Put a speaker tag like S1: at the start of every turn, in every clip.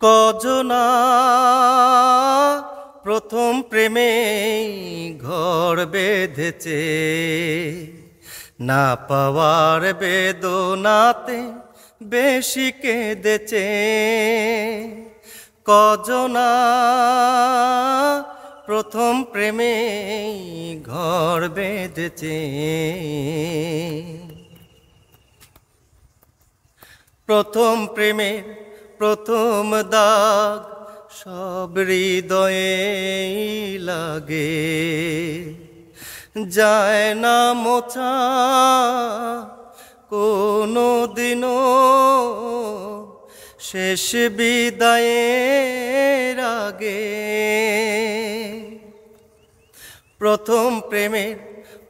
S1: কজনা প্রথম প্রেমে ঘর বেঁধেছে, না পাওয়ার বেদনাতে বেশি কেঁদেছে। কজনা প্রথম প্রেমে ঘর বেঁধেছে। প্রথম প্রেমের প্রথম দাগ সব হৃদয়ে লাগে, যায় না মোছা কোনো দিনও শেষ বিদায়ের আগে। প্রথম প্রেমের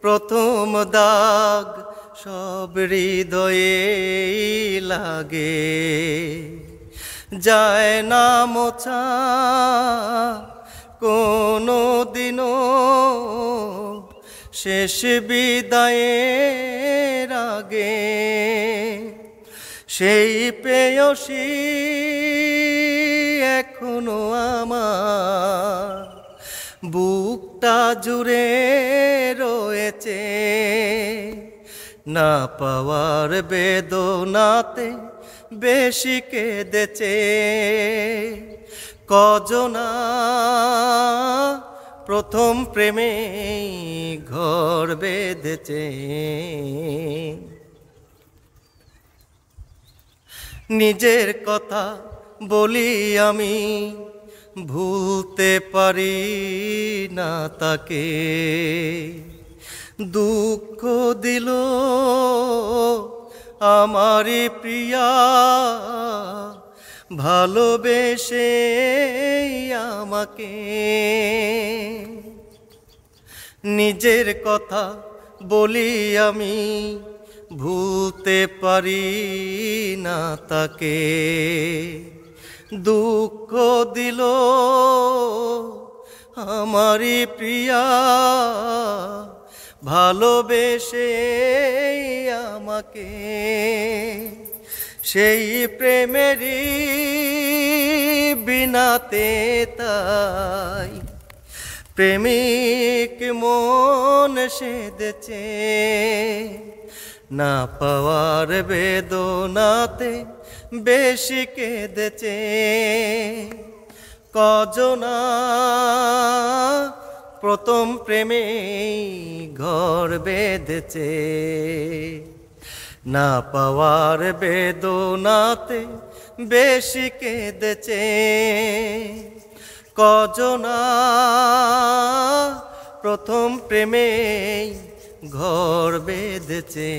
S1: প্রথম দাগ সব হৃদয়ে লাগে, যায় না মোছা কোনো দিনও শেষ বিদায়ের আগে। সেই প্রেয়সী এখনো আমার বুকটা জুড়ে রয়েছে, না পাওয়ার বেদনাতে বেশি কেঁদেছে। কজনা প্রথম প্রেমে ঘর বেঁধেছে। নিজের কথা বলি আমি, ভুলতে পারি না তাকে। দুঃখ দিল আমারি প্রিয়া, ভালোবেসে আমাকে। নিজের কথা বলি আমি, ভুলতে পারি না তাকে। দুঃখ দিল আমারি প্রিয়া, ভালোবেসে আমাকে। সেই প্রেমেরই বিনাতে তাই প্রেমিক মন সেধেছে, না পাওয়ার বেদনাতে বেশি কেঁদেছে। কজনা প্রথম প্রেমে ঘর বেঁধেছে, না পাওয়ার বেদনাতে বেশি কেঁদেছে। কজনা প্রথম প্রেমে ঘর বেঁধেছে।